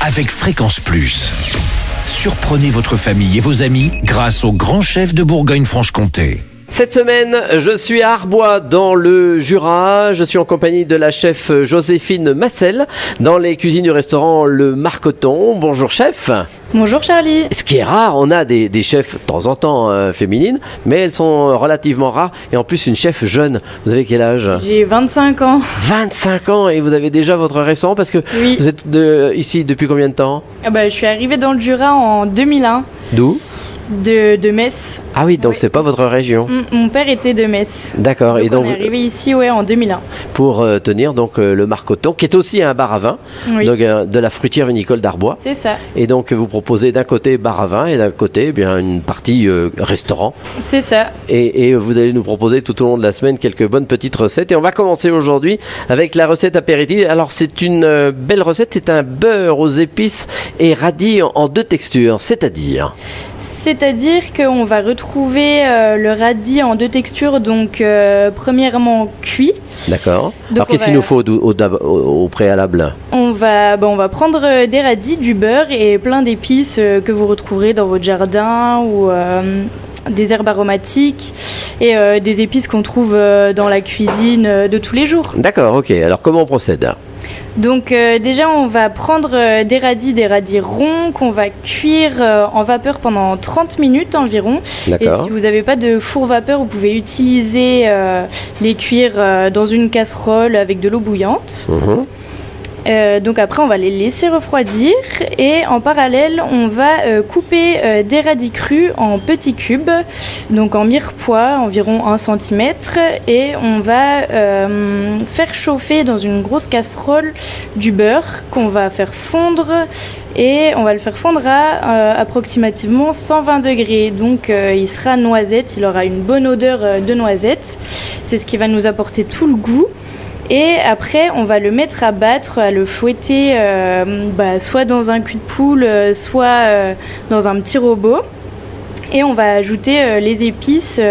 avec Fréquence Plus. Surprenez votre famille et vos amis grâce au grand chef de Bourgogne-Franche-Comté. Cette semaine, je suis à Arbois dans le Jura. Je suis en compagnie de la chef Joséphine Massel dans les cuisines du restaurant Le Marcoton. Bonjour chef. Bonjour Charlie. Ce qui est rare, on a des chefs de temps en temps féminines, mais elles sont relativement rares. Et en plus, une chef jeune. Vous avez quel âge ? J'ai 25 ans. 25 ans et vous avez déjà votre restaurant parce que Oui. vous êtes ici depuis combien de temps ? Je suis arrivée dans le Jura en 2001 D'où ? de Metz. Ah oui, donc Oui. c'est pas votre région. Mon père était de Metz. D'accord. Donc Et donc on est arrivé ici en 2001. pour tenir donc le Marcoton, qui est aussi un bar à vin, Oui. donc de la fruitière vinicole d'Arbois. C'est ça. Et donc vous proposez d'un côté bar à vin et d'un côté une partie restaurant. C'est ça. Et vous allez nous proposer tout au long de la semaine quelques bonnes petites recettes. Et on va commencer aujourd'hui avec la recette apéritive. Alors c'est une belle recette, c'est un beurre aux épices et radis en deux textures, C'est-à-dire qu'on va retrouver le radis en deux textures, donc premièrement cuit. D'accord. Donc Alors qu'est-ce qu'il nous faut au préalable ? On va prendre des radis, du beurre et plein d'épices que vous retrouverez dans votre jardin ou des herbes aromatiques et des épices qu'on trouve dans la cuisine de tous les jours. D'accord, ok. Alors comment on procède ? Donc déjà on va prendre des radis ronds qu'on va cuire en vapeur pendant 30 minutes environ. D'accord. Et si vous n'avez pas de four vapeur, vous pouvez utiliser les cuire dans une casserole avec de l'eau bouillante. Mhm. Donc après on va les laisser refroidir et en parallèle on va couper des radis crus en petits cubes, donc en mirepoix environ 1 cm, et on va faire chauffer dans une grosse casserole du beurre qu'on va faire fondre, et on va le faire fondre à approximativement 120 degrés, donc il sera noisette, il aura une bonne odeur de noisette, c'est ce qui va nous apporter tout le goût. Et après, on va le mettre à battre, à le fouetter soit dans un cul de poule, soit dans un petit robot. Et on va ajouter les épices.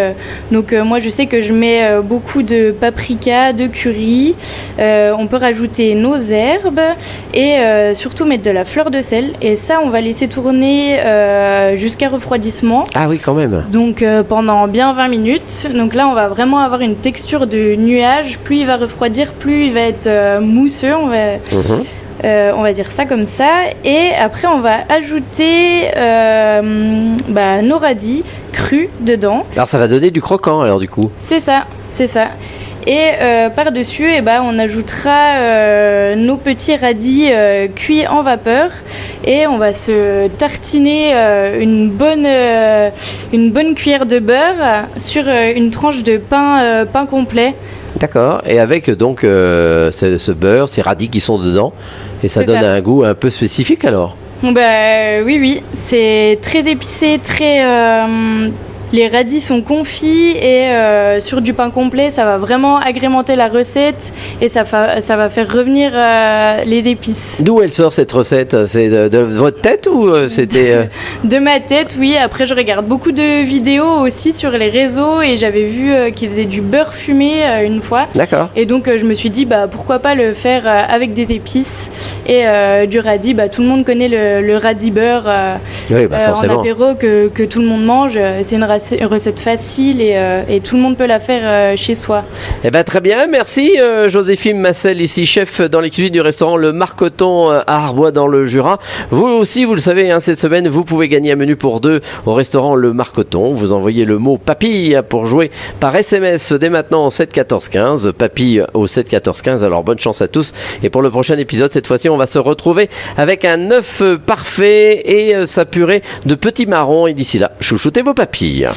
Donc moi, je sais que je mets beaucoup de paprika, de curry. On peut rajouter nos herbes et surtout mettre de la fleur de sel. Et ça, on va laisser tourner jusqu'à refroidissement. Ah oui, quand même. Donc pendant bien 20 minutes. Donc là, on va vraiment avoir une texture de nuage. Plus il va refroidir, plus il va être mousseux. On va dire ça comme ça. Et après, on va ajouter nos radis crus dedans. Alors ça va donner du croquant alors du coup. C'est ça. Et par-dessus, on ajoutera nos petits radis cuits en vapeur. Et on va se tartiner une bonne cuillère de beurre sur une tranche de pain complet. D'accord. Et avec donc ce beurre, ces radis qui sont dedans. Et ça C'est donne ça. un goût un peu spécifique alors. Oui. C'est très épicé, les radis sont confits et sur du pain complet, ça va vraiment agrémenter la recette et ça va faire revenir les épices. D'où elle sort cette recette ? C'est de votre tête ou c'était... De ma tête, oui. Après, je regarde beaucoup de vidéos aussi sur les réseaux et j'avais vu qu'ils faisaient du beurre fumé une fois. D'accord. Et donc, je me suis dit, pourquoi pas le faire avec des épices et du radis. Tout le monde connaît le radis beurre Oui, en forcément. apéro que tout le monde mange. C'est une recette facile et tout le monde peut la faire chez soi. Eh ben très bien, merci Joséphine Massel, ici chef dans les cuisines du restaurant Le Marcoton à Arbois dans le Jura. Vous aussi, vous le savez, cette semaine, vous pouvez gagner un menu pour deux au restaurant Le Marcoton. Vous envoyez le mot papille pour jouer par SMS dès maintenant au 7 14 15. Papille au 7 14 15. Alors bonne chance à tous. Et pour le prochain épisode, cette fois-ci, on va se retrouver avec un œuf parfait et sa purée de petits marrons. Et d'ici là, chouchoutez vos papilles.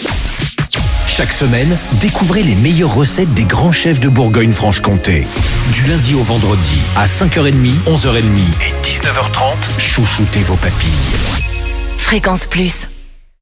Chaque semaine, découvrez les meilleures recettes des grands chefs de Bourgogne-Franche-Comté. Du lundi au vendredi, à 5h30, 11h30 et 19h30, chouchoutez vos papilles. Fréquence Plus.